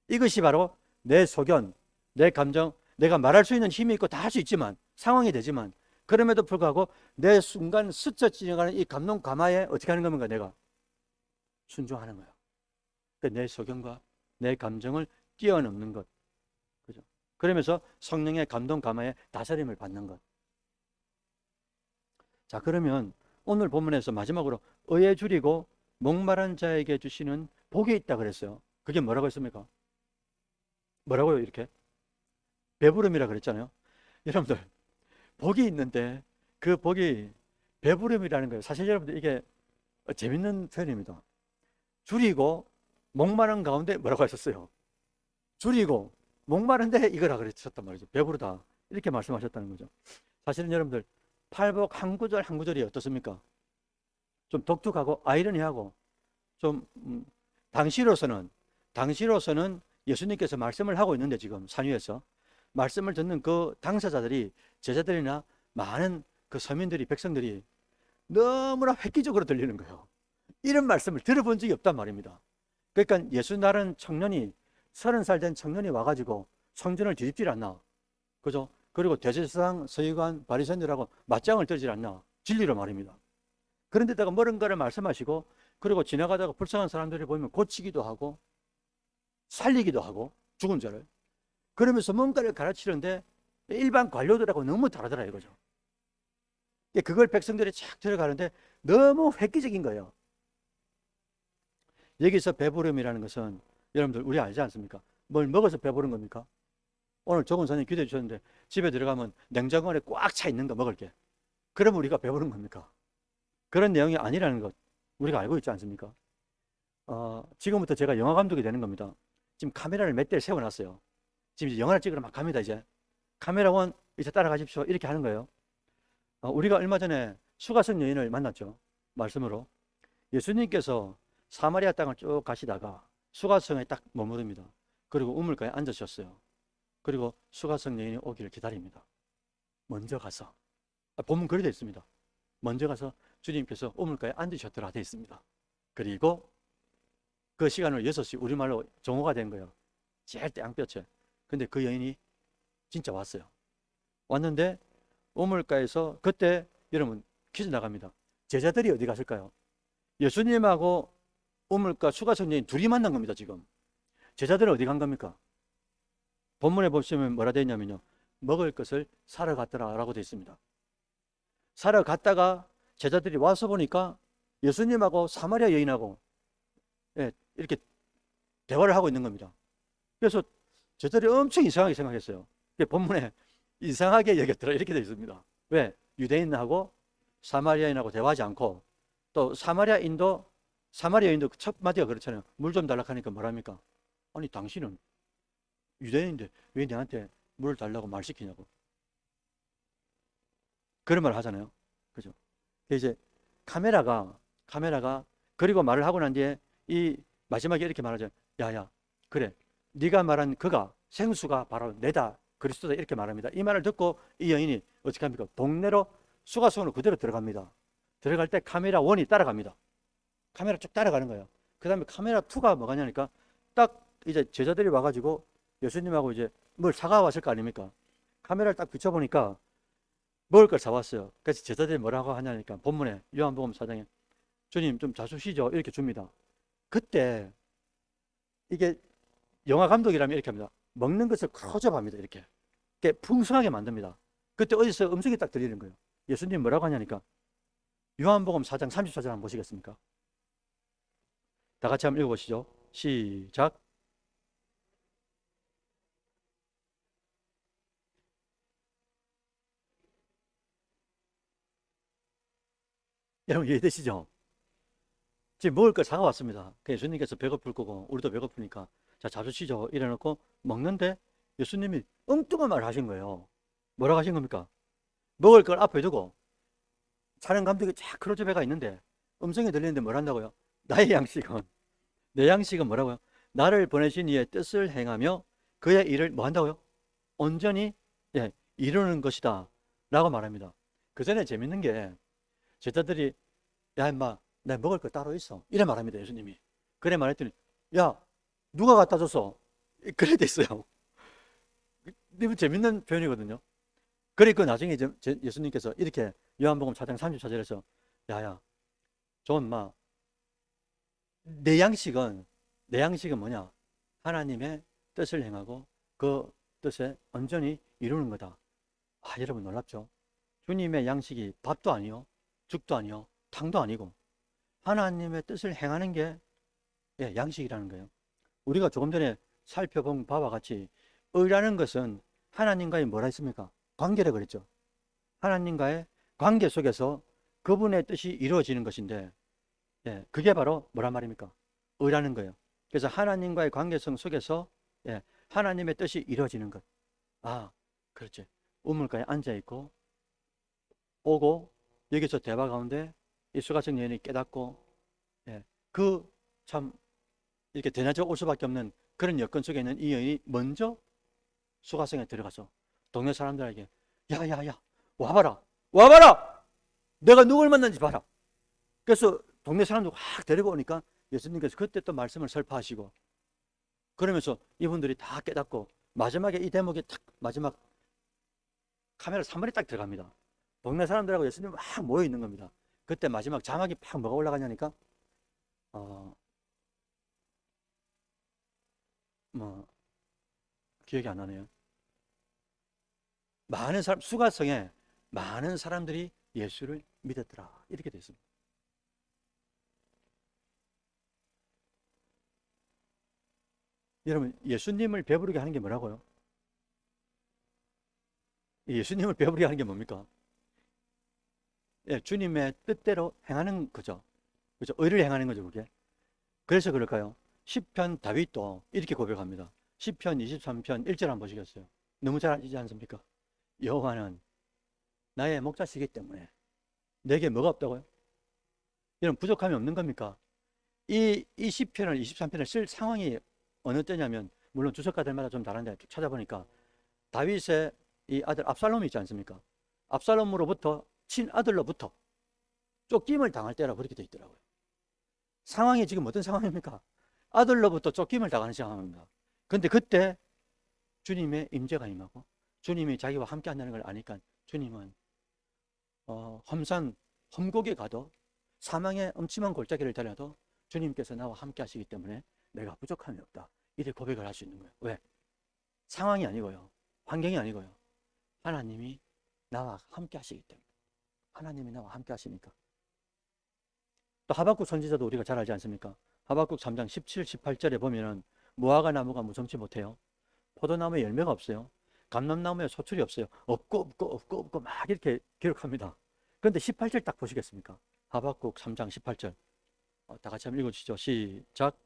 이것이 바로 내 소견, 내 감정, 내가 말할 수 있는 힘이 있고 다 할 수 있지만 상황이 되지만 그럼에도 불구하고 내 순간 스쳐 지나가는 이 감동 감화에 어떻게 하는 겁니까? 내가 순종하는 거예요. 그러니까 내 소견과 내 감정을 뛰어넘는 것, 그죠? 그러면서 성령의 감동 감화에 다스림을 받는 것. 자, 그러면 오늘 본문에서 마지막으로 의에 줄이고 목마른 자에게 주시는 복이 있다 그랬어요. 그게 뭐라고 했습니까? 뭐라고요? 이렇게 배부름이라 그랬잖아요. 여러분들 복이 있는데 그 복이 배부름이라는 거예요. 사실 여러분들 이게 재밌는 표현입니다. 줄이고 목마른 가운데 뭐라고 하셨어요? 줄이고 목마른데 이거라 그러셨단 말이죠. 배부르다 이렇게 말씀하셨다는 거죠. 사실은 여러분들 팔복 한 구절 한 구절이 어떻습니까? 좀 독특하고 아이러니하고 좀 당시로서는 예수님께서 말씀을 하고 있는데 지금 산 위에서 말씀을 듣는 그 당사자들이 제자들이나 많은 그 서민들이 백성들이 너무나 획기적으로 들리는 거예요. 이런 말씀을 들어본 적이 없단 말입니다. 그러니까 예수 나른 청년이 30살 된 청년이 와가지고 성전을 뒤집질 않나, 그죠? 그리고 대제사장, 서기관, 바리새인들하고 맞짱을 들질 않나, 진리로 말입니다. 그런데다가 뭔가를 말씀하시고 그리고 지나가다가 불쌍한 사람들을 보면 고치기도 하고 살리기도 하고 죽은 자를, 그러면서 뭔가를 가르치는데 일반 관료들하고 너무 다르더라 이거죠. 그걸 백성들이 착 들어가는데 너무 획기적인 거예요. 여기서 배부름이라는 것은 여러분들 우리 알지 않습니까? 뭘 먹어서 배부른 겁니까? 오늘 조건 선생님 기도해 주셨는데 집에 들어가면 냉장고 안에 꽉 차 있는 거 먹을 게, 그러면 우리가 배부른 겁니까? 그런 내용이 아니라는 것 우리가 알고 있지 않습니까? 지금부터 제가 영화 감독이 되는 겁니다. 지금 카메라를 몇 대를 세워놨어요. 지금 이제 영화를 찍으러 막 갑니다. 이제 카메라원 이제 따라가십시오 이렇게 하는 거예요. 우리가 얼마 전에 수가성 여인을 만났죠. 말씀으로 예수님께서 사마리아 땅을 쭉 가시다가 수가성에 딱 머무릅니다. 그리고 우물가에 앉으셨어요. 그리고 수가성 여인이 오기를 기다립니다. 먼저 가서 본문 그리 되어 있습니다. 먼저 가서 주님께서 우물가에 앉으셨더라 되어 있습니다. 그리고 그 시간으로 6시 우리말로 정오가 된 거예요. 제일 땡볕에. 근데 그 여인이 진짜 왔어요. 왔는데 우물가에서 그때 여러분 퀴즈 나갑니다. 제자들이 어디 갔을까요? 예수님하고 우물가 수가성 여인 둘이 만난 겁니다. 지금 제자들은 어디 간 겁니까? 본문에 보시면 뭐라 되어 있냐면요, 먹을 것을 사러 갔더라 라고 되어 있습니다. 사러 갔다가 제자들이 와서 보니까 예수님하고 사마리아 여인하고 이렇게 대화를 하고 있는 겁니다. 그래서 제자들이 엄청 이상하게 생각했어요. 본문에 이상하게 여겼더라 이렇게 되어 있습니다. 왜? 유대인하고 사마리아인하고 대화하지 않고, 또 사마리아인도 첫 마디가 그렇잖아요. 물 좀 달라고 하니까 뭐랍니까? 아니 당신은 유대인인데 왜 내한테 물을 달라고 말 시키냐고. 그런 말 하잖아요. 그죠? 이제 카메라가 그리고 말을 하고 난 뒤에 이 마지막에 이렇게 말하죠. 야야, 그래, 네가 말한 그가 생수가 바로 내다, 그리스도다, 이렇게 말합니다. 이 말을 듣고 이 여인이 어떻게 합니까? 동네로 수가성으로 그대로 들어갑니다. 들어갈 때 카메라 1이 따라갑니다. 카메라 쭉 따라가는 거예요. 그 다음에 카메라 2가 뭐가냐니까, 딱 이제 제자들이 와가지고 예수님하고 이제 뭘 사가왔을 거 아닙니까? 카메라를 딱 비춰보니까 먹을 걸 사왔어요. 그래서 제자들이 뭐라고 하냐니까, 본문에 요한복음 4장에 주님 좀 자주시죠 이렇게 줍니다. 그때 이게 영화 감독이라면 이렇게 합니다. 먹는 것을 클로즈업합니다. 이렇게 풍성하게 만듭니다. 그때 어디서 음성이 딱 들리는 거예요. 예수님 뭐라고 하냐니까, 요한복음 4장 34절 한번 보시겠습니까? 다 같이 한번 읽어보시죠. 시작. 여러분 이해되시죠? 지금 먹을 걸 사가왔습니다. 예수님께서 배고플 거고 우리도 배고프니까 자, 자주 쉬죠 이래놓고 먹는데 예수님이 엉뚱한 말을 하신 거예요. 뭐라고 하신 겁니까? 먹을 걸 앞에 두고 촬영 감독이 쫙 크로즈배가 있는데 음성이 들리는데 뭘 한다고요? 나의 양식은, 내 양식은 뭐라고요? 나를 보내신 이의 뜻을 행하며 그의 일을 뭐 한다고요? 온전히, 예, 이루는 것이다 라고 말합니다. 그 전에 재밌는 게, 제자들이 야 임마 내 먹을 거 따로 있어 이래 말합니다. 예수님이 그래 말했더니, 야 누가 갖다 줬어? 그래 됐어요. 이거 재밌는 표현이거든요. 그리고 나중에 이제 예수님께서 이렇게 요한복음 4장 34절에서 야야 좀 마, 내 양식은 뭐냐? 하나님의 뜻을 행하고 그 뜻에 온전히 이루는 거다. 아, 여러분 놀랍죠? 주님의 양식이 밥도 아니요, 죽도 아니요, 탕도 아니고 하나님의 뜻을 행하는 게, 예, 양식이라는 거예요. 우리가 조금 전에 살펴본 바와 같이 의라는 것은 하나님과의 뭐라 했습니까? 관계라 그랬죠. 하나님과의 관계 속에서 그분의 뜻이 이루어지는 것인데, 예, 그게 바로 뭐란 말입니까? 의라는 거예요. 그래서 하나님과의 관계성 속에서, 예, 하나님의 뜻이 이루어지는 것. 아, 그렇지. 우물가에 앉아있고 오고 여기서 대화 가운데 이 수가성 여인이 깨닫고, 예, 그 참 이렇게 대낮에 올 수밖에 없는 그런 여건 속에 있는 이 여인이 먼저 수가성에 들어가서 동네 사람들에게 야야야 와봐라 와봐라 내가 누굴 만났는지 봐라. 그래서 동네 사람들 확 데리고 오니까 예수님께서 그때 또 말씀을 설파하시고, 그러면서 이분들이 다 깨닫고 마지막에 이 대목에 탁 마지막 카메라 3번이 딱 들어갑니다. 동네 사람들하고 예수님 막 모여 있는 겁니다. 그때 마지막 자막이 팍 뭐가 올라가냐니까, 뭐 기억이 안 나네요. 수가성에 많은 사람들이 예수를 믿었더라 이렇게 되어 있습니다. 여러분 예수님을 배부르게 하는 게 뭐라고요? 예수님을 배부르게 하는 게 뭡니까? 예, 주님의 뜻대로 행하는 거죠. 그죠? 의를 행하는 거죠, 그게. 그래서 그럴까요? 시편 다윗도 이렇게 고백합니다. 시편 23편 1절 한번 보시겠어요? 너무 잘 아시지 않습니까? 여호와는 나의 목자시기 때문에 내게 뭐가 없다고요? 이런 부족함이 없는 겁니까? 이 시편을 23편을 쓸 상황이 어느 때냐면, 물론 주석가들마다 좀 다른데 쭉 찾아보니까 다윗의 이 아들 압살롬이 있지 않습니까? 압살롬으로부터 친아들로부터 쫓김을 당할 때라고 그렇게 되어 있더라고요. 상황이 지금 어떤 상황입니까? 아들로부터 쫓김을 당하는 상황입니다. 그런데 그때 주님의 임재가 임하고 주님이 자기와 함께 한다는 걸 아니까 주님은 험곡에 가도 사망의 엄침한 골짜기를 달려도 주님께서 나와 함께 하시기 때문에 내가 부족함이 없다 이렇게 고백을 할 수 있는 거예요. 왜? 상황이 아니고요, 환경이 아니고요, 하나님이 나와 함께 하시기 때문에. 하나님이 나와 함께 하시니까. 또 하박국 선지자도 우리가 잘 알지 않습니까? 하박국 3장 17, 18절에 보면은 무화과 나무가 무성치 못해요. 포도나무에 열매가 없어요. 감람나무에 소출이 없어요. 없고 막 이렇게 기록합니다. 그런데 18절 딱 보시겠습니까? 하박국 3장 18절. 다 같이 한번 읽어주시죠. 시작.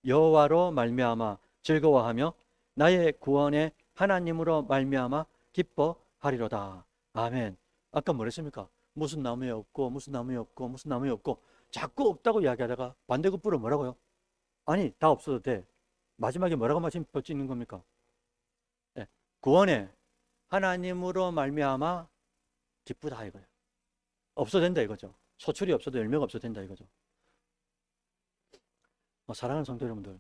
여호와로 말미암아 즐거워하며 나의 구원의 하나님으로 말미암아 기뻐하리로다. 아멘. 아까 뭐랬습니까? 무슨 나무에 없고 무슨 나무에 없고 무슨 나무에 없고 자꾸 없다고 이야기하다가 반대급부로 뭐라고요? 아니 다 없어도 돼. 마지막에 뭐라고 말씀드리는 겁니까? 네. 구원의 하나님으로 말미암아 기쁘다 이거예요. 없어도 된다 이거죠. 소출이 없어도 열매가 없어도 된다 이거죠. 사랑하는 성도 여러분들,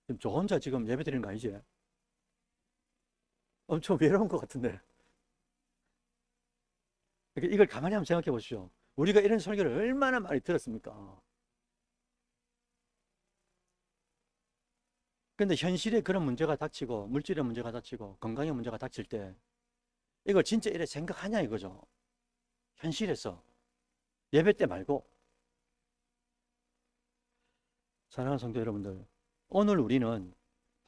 지금 저 혼자 지금 예배 드리는 거 아니지? 엄청 외로운 것 같은데. 이걸 가만히 한번 생각해 보십시오. 우리가 이런 설교를 얼마나 많이 들었습니까? 근데 현실에 그런 문제가 닥치고, 물질의 문제가 닥치고, 건강의 문제가 닥칠 때, 이걸 진짜 이래 생각하냐 이거죠. 현실에서. 예배 때 말고. 사랑하는 성도 여러분들, 오늘 우리는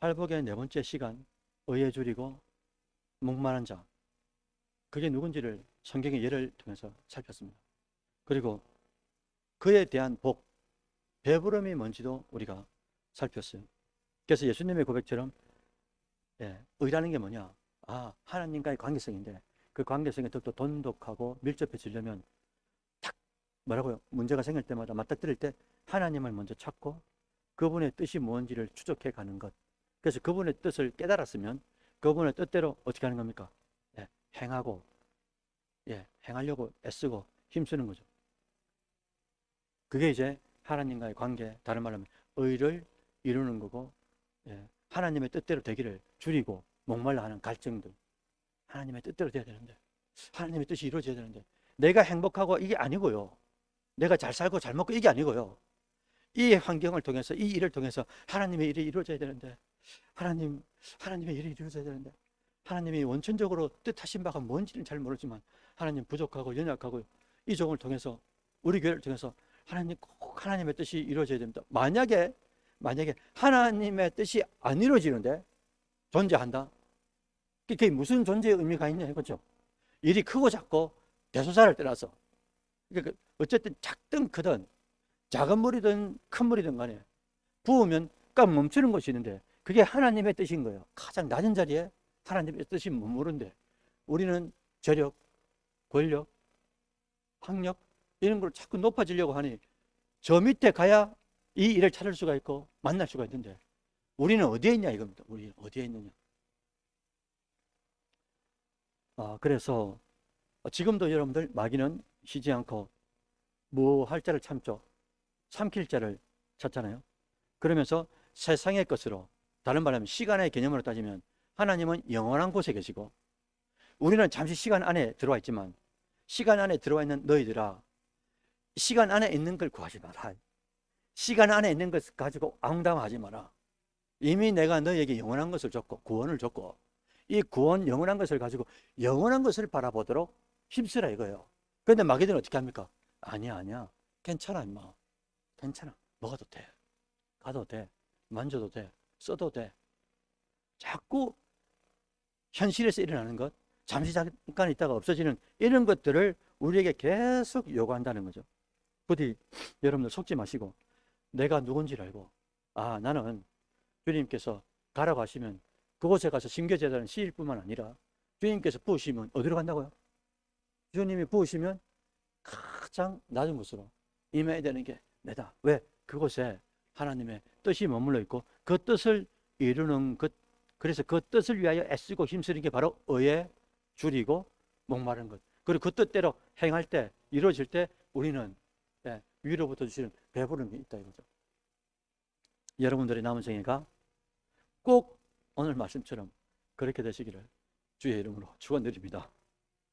팔복의 네 번째 시간, 의에 줄이고 목마른 자, 그게 누군지를 성경의 예를 통해서 살폈습니다. 그리고 그에 대한 복, 배부름이 뭔지도 우리가 살폈어요. 그래서 예수님의 고백처럼 의라는 게 뭐냐? 하나님과의 관계성인데 그 관계성에 더욱더 돈독하고 밀접해지려면 탁 뭐라고요? 문제가 생길 때마다 맞닥뜨릴 때 하나님을 먼저 찾고 그분의 뜻이 뭔지를 추적해 가는 것. 그래서 그분의 뜻을 깨달았으면 그분의 뜻대로 어떻게 하는 겁니까? 행하고 행하려고 애쓰고 힘쓰는 거죠. 그게 이제 하나님과의 관계, 다른 말로 하면 의를 이루는 거고, 하나님의 뜻대로 되기를 줄이고 목말라 하는 갈증들. 하나님의 뜻대로 돼야 되는데, 하나님의 뜻이 이루어져야 되는데, 내가 행복하고 이게 아니고요. 내가 잘 살고 잘 먹고 이게 아니고요. 이 환경을 통해서, 이 일을 통해서 하나님의 일이 이루어져야 되는데, 하나님의 일이 이루어져야 되는데, 하나님이 원천적으로 뜻하신 바가 뭔지는 잘 모르지만, 하나님 부족하고 연약하고 이 종을 통해서, 우리 교회를 통해서 하나님 꼭 하나님의 뜻이 이루어져야 됩니다. 만약에 하나님의 뜻이 안 이루어지는데 존재한다? 그게 무슨 존재의 의미가 있냐 이거죠. 일이 크고 작고 대소사를 떠나서, 그러니까 어쨌든 작든 크든 작은 물이든 큰 물이든 간에 부으면 깜 멈추는 것이 있는데 그게 하나님의 뜻인 거예요. 가장 낮은 자리에 하나님의 뜻이 머무른데 우리는 재력, 권력, 학력 이런 걸 자꾸 높아지려고 하니 저 밑에 가야 이 일을 찾을 수가 있고 만날 수가 있는데 우리는 어디에 있냐 이겁니다. 우리 어디에 있느냐. 그래서 지금도 여러분들 마귀는 쉬지 않고 뭐 할 자를 참죠. 삼킬 자를 찾잖아요. 그러면서 세상의 것으로, 다른 말하면 시간의 개념으로 따지면 하나님은 영원한 곳에 계시고 우리는 잠시 시간 안에 들어와 있지만 시간 안에 들어와 있는 너희들아, 시간 안에 있는 걸 구하지 마라. 시간 안에 있는 것을 가지고 앙담하지 마라. 이미 내가 너희에게 영원한 것을 줬고 구원을 줬고 이 구원 영원한 것을 가지고 영원한 것을 바라보도록 힘쓰라 이거예요. 그런데 마귀들은 어떻게 합니까? 아니야 괜찮아 임마, 괜찮아, 먹어도 돼, 가도 돼, 만져도 돼, 써도 돼. 자꾸 현실에서 일어나는 것, 잠시 잠깐 있다가 없어지는 이런 것들을 우리에게 계속 요구한다는 거죠. 부디 여러분들 속지 마시고 내가 누군지를 알고 나는 주님께서 가라고 하시면 그곳에 가서 신겨제단을 씌일 뿐만 아니라 주님께서 부으시면 어디로 간다고요? 주님이 부으시면 가장 낮은 곳으로 임해야 되는 게 내다. 왜? 그곳에 하나님의 뜻이 머물러 있고 그 뜻을 이루는 것, 그래서 그 뜻을 위하여 애쓰고 힘쓰는 게 바로 의에 줄이고 목마른 것. 그리고 그 뜻대로 행할 때, 이루어질 때 우리는 위로부터 주시는 배부름이 있다 이거죠. 여러분들의 남은 생애가 꼭 오늘 말씀처럼 그렇게 되시기를 주의 이름으로 축원드립니다.